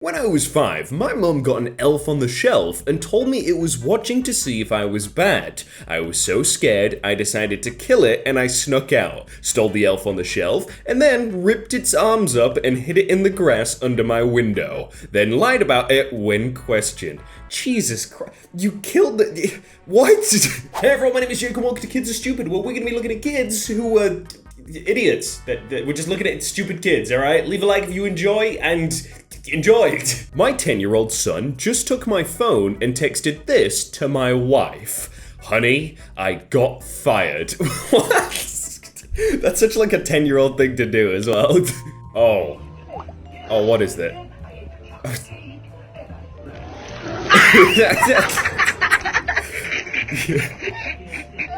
When I was 5, my mum got an elf on the shelf and told me it was watching to see if I was bad. I was so scared, I decided to kill it and I snuck out, stole the elf on the shelf, and then ripped its arms up and hid it in the grass under my window. Then lied about it when questioned. Jesus Christ, you killed the... What? Hey everyone, my name is Jake and welcome to Kids Are Stupid, where we're gonna be looking at kids who are idiots. That we're just looking at stupid kids, alright? Leave a like if you enjoy, and... enjoy. My 10-year-old son just took my phone and texted this to my wife. Honey, I got fired. What? That's such like a 10-year-old thing to do as well. Oh, what is that?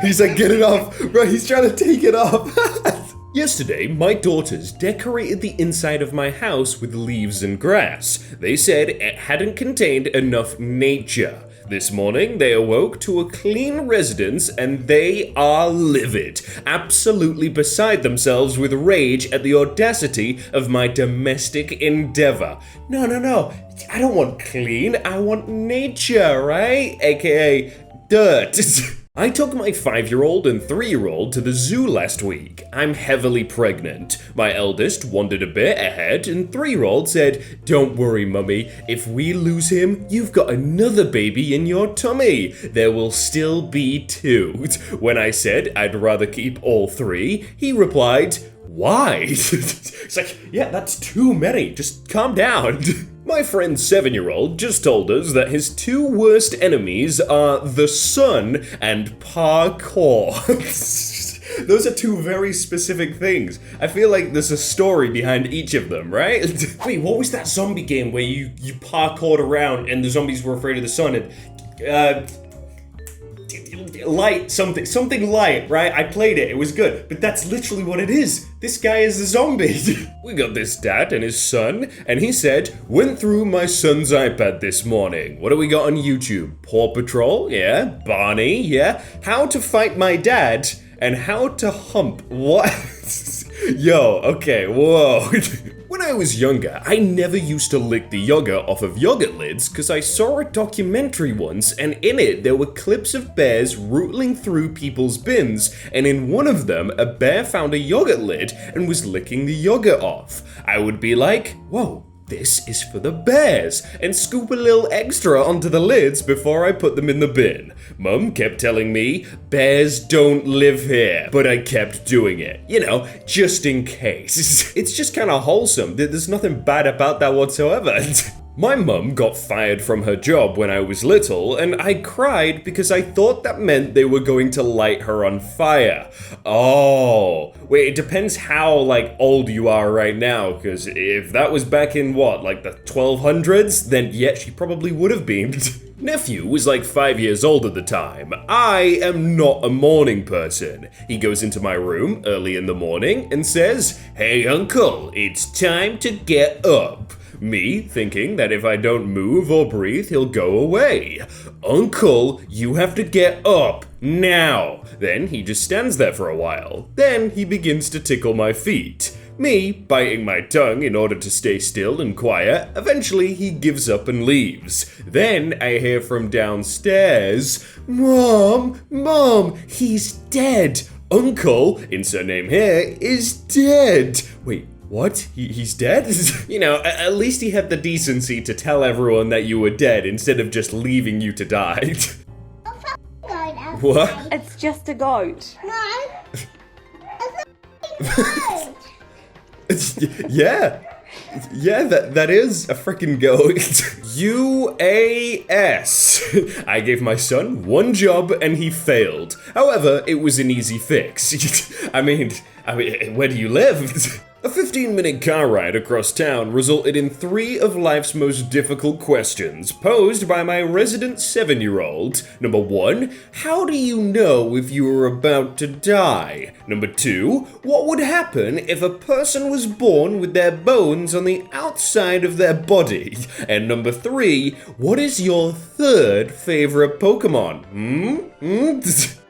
He's like, get it off. Right, he's trying to take it off. Yesterday, my daughters decorated the inside of my house with leaves and grass. They said it hadn't contained enough nature. This morning, they awoke to a clean residence and they are livid, absolutely beside themselves with rage at the audacity of my domestic endeavor. No, I don't want clean, I want nature, right? AKA dirt. I took my 5-year-old and 3-year-old to the zoo last week. I'm heavily pregnant. My eldest wandered a bit ahead and 3-year-old said, "Don't worry, mummy, if we lose him, you've got another baby in your tummy. There will still be 2. When I said I'd rather keep all 3, he replied, "Why?" It's like, yeah, that's too many, just calm down. My friend's 7-year-old just told us that his 2 worst enemies are the sun and parkour. Those are 2 very specific things. I feel like there's a story behind each of them, right? Wait, what was that zombie game where you parkoured around and the zombies were afraid of the sun and, light, something light, right? I played it, it was good, but that's literally what it is. This guy is a zombie. We got this dad and his son, and he said, went through my son's iPad this morning. What do we got on YouTube? Paw Patrol, yeah. Barney, yeah. How to fight my dad, and how to hump. What? Yo, okay, whoa. When I was younger, I never used to lick the yogurt off of yogurt lids because I saw a documentary once and in it there were clips of bears rooting through people's bins, and in one of them a bear found a yogurt lid and was licking the yogurt off. I would be like, whoa, this is for the bears, and scoop a little extra onto the lids before I put them in the bin. Mum kept telling me, bears don't live here, but I kept doing it, you know, just in case. It's just kind of wholesome. There's nothing bad about that whatsoever. My mum got fired from her job when I was little, and I cried because I thought that meant they were going to light her on fire. Oh, wait, it depends how, old you are right now, because if that was back in, the 1200s, then yeah, she probably would have been. Nephew was 5 years old at the time. I am not a morning person. He goes into my room early in the morning and says, "Hey uncle, it's time to get up." Me thinking that if I don't move or breathe, he'll go away. Uncle, you have to get up now. Then he just stands there for a while. Then he begins to tickle my feet. Me biting my tongue in order to stay still and quiet. Eventually he gives up and leaves. Then I hear from downstairs, Mom, he's dead. Uncle, insert name here, is dead. Wait, what? He's dead? You know, at least he had the decency to tell everyone that you were dead instead of just leaving you to die. What? It's just a goat. No. It's a goat. Yeah, that is a freaking goat. UAS. I gave my son 1 job and he failed. However, it was an easy fix. I mean, where do you live? A 15-minute car ride across town resulted in 3 of life's most difficult questions posed by my resident 7-year-old. Number 1, how do you know if you are about to die? Number 2, what would happen if a person was born with their bones on the outside of their body? And number 3, what is your 3rd favorite Pokemon?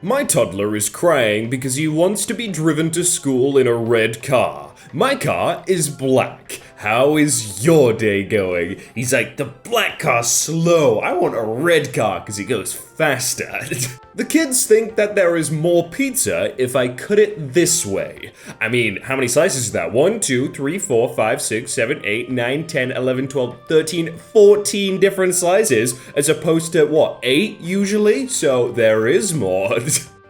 My toddler is crying because he wants to be driven to school in a red car. My car is black. how is your day going? He's like, the black car's slow. I want a red car because it goes faster. The kids think that there is more pizza if I cut it this way. I mean, how many slices is that? 1, 2, 3, 4, 5, 6, 7, 8, 9, 10, 11, 12, 13, 14 different slices, as opposed to, what, 8 usually? So there is more.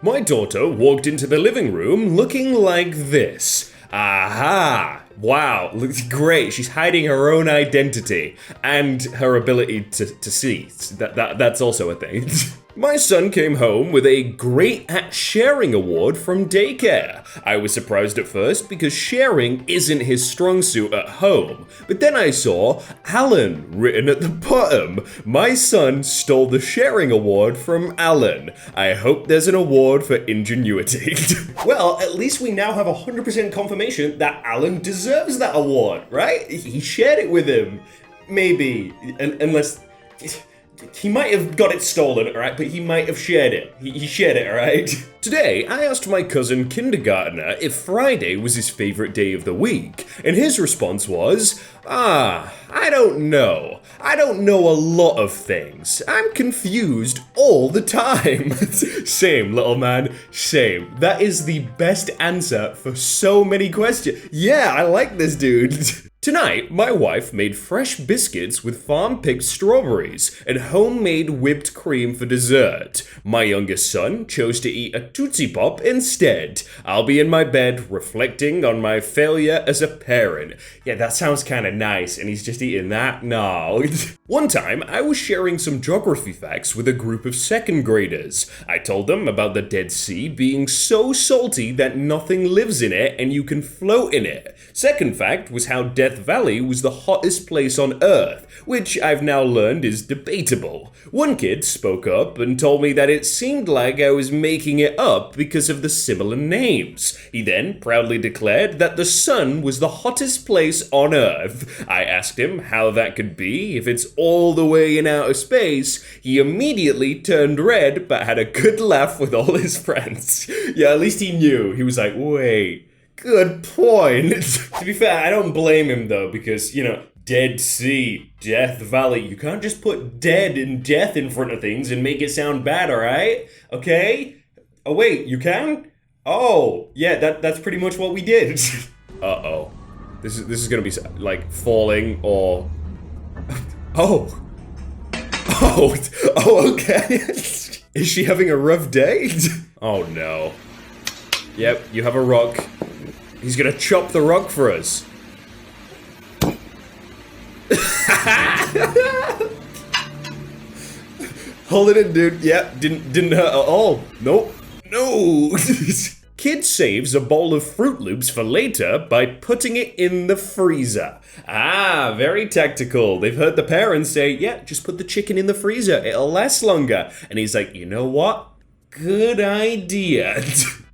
My daughter walked into the living room looking like this. Aha! Wow, looks great. She's hiding her own identity and her ability to see. That's also a thing. My son came home with a Great at Sharing award from daycare. I was surprised at first because sharing isn't his strong suit at home. But then I saw Alan written at the bottom. My son stole the sharing award from Alan. I hope there's an award for ingenuity. Well, at least we now have 100% confirmation that Alan deserves that award, right? He shared it with him. Maybe, unless... He might have got it stolen, alright, but he might have shared it. He shared it, alright? Today, I asked my cousin kindergartner if Friday was his favorite day of the week, and his response was, I don't know. I don't know a lot of things. I'm confused all the time. Same, little man, same. That is the best answer for so many questions. Yeah, I like this dude. Tonight, my wife made fresh biscuits with farm-picked strawberries and homemade whipped cream for dessert. My youngest son chose to eat a Tootsie Pop instead. I'll be in my bed reflecting on my failure as a parent. Yeah, that sounds kind of nice, and he's just eating that? No. One time, I was sharing some geography facts with a group of second graders. I told them about the Dead Sea being so salty that nothing lives in it and you can float in it. Second fact was how Death Valley was the hottest place on Earth, which I've now learned is debatable. One kid spoke up and told me that it seemed like I was making it up because of the similar names. He then proudly declared that the sun was the hottest place on Earth. I asked him how that could be if it's all the way in outer space. He immediately turned red but had a good laugh with all his friends. Yeah, at least he knew. He was like, wait. Good point. To be fair, I don't blame him though, because, Dead Sea, Death Valley. You can't just put dead and death in front of things and make it sound bad, alright? Okay? Oh wait, you can? Oh, yeah, that's pretty much what we did. Uh-oh. This is gonna be, like, falling or... Oh. Oh, okay. Is she having a rough day? Oh no. Yep, you have a rock. He's gonna chop the rock for us. Hold it in, dude. Yep, didn't hurt at all. Nope. No. Kid saves a bowl of Fruit Loops for later by putting it in the freezer. Ah, very tactical. They've heard the parents say, yeah, just put the chicken in the freezer. It'll last longer. And he's like, you know what? Good idea.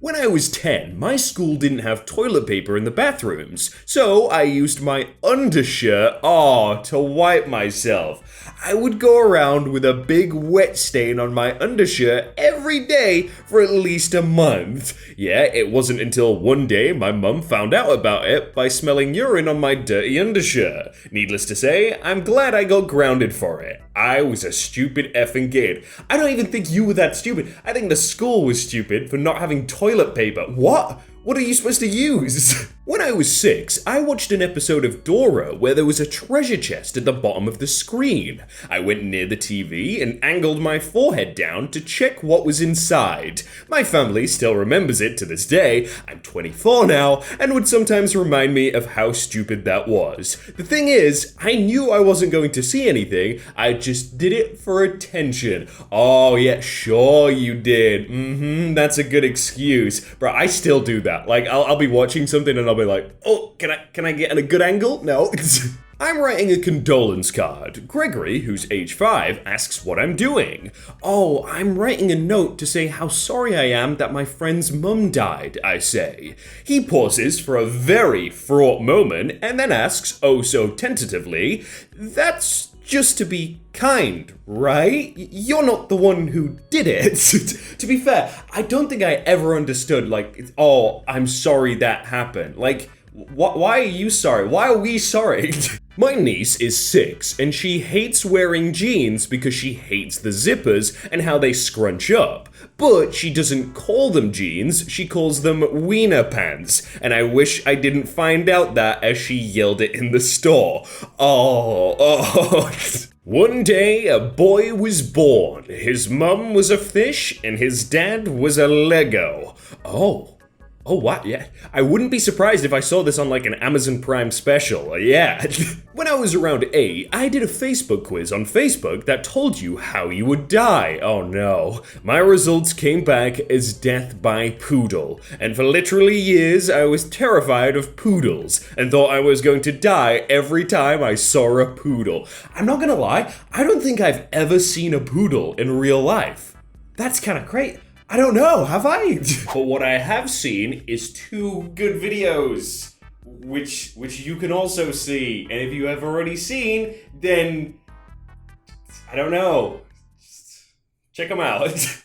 When I was 10, my school didn't have toilet paper in the bathrooms, so I used my undershirt, to wipe myself. I would go around with a big wet stain on my undershirt every day for at least a month. Yeah, it wasn't until one day my mum found out about it by smelling urine on my dirty undershirt. Needless to say, I'm glad I got grounded for it. I was a stupid effing kid. I don't even think you were that stupid. I think the school was stupid for not having toilet paper. What? What are you supposed to use? When I was 6, I watched an episode of Dora where there was a treasure chest at the bottom of the screen. I went near the TV and angled my forehead down to check what was inside. My family still remembers it to this day. I'm 24 now and would sometimes remind me of how stupid that was. The thing is, I knew I wasn't going to see anything. I just did it for attention. Oh yeah, sure you did. That's a good excuse. Bro, I still do that. Like, I'll be watching something and I'll be like, oh, can I get in a good angle? No. I'm writing a condolence card. Gregory, who's age 5, asks what I'm doing. Oh, I'm writing a note to say how sorry I am that my friend's mum died, I say. He pauses for a very fraught moment and then asks, oh so tentatively, that's just to be kind, right? You're not the one who did it. To be fair, I don't think I ever understood, like, oh, I'm sorry that happened. Like, Why are you sorry? Why are we sorry? My niece is 6 and she hates wearing jeans because she hates the zippers and how they scrunch up. But she doesn't call them jeans, she calls them wiener pants. And I wish I didn't find out that as she yelled it in the store. Oh. One day, a boy was born. His mum was a fish and his dad was a Lego. Oh, what? Yeah. I wouldn't be surprised if I saw this on like an Amazon Prime special. Yeah. When I was around 8, I did a Facebook quiz on Facebook that told you how you would die. Oh no. My results came back as death by poodle. And for literally years, I was terrified of poodles and thought I was going to die every time I saw a poodle. I'm not gonna lie, I don't think I've ever seen a poodle in real life. That's kind of great. I don't know, have I? But what I have seen is 2 good videos, which you can also see. And if you have already seen, then I don't know. Check them out.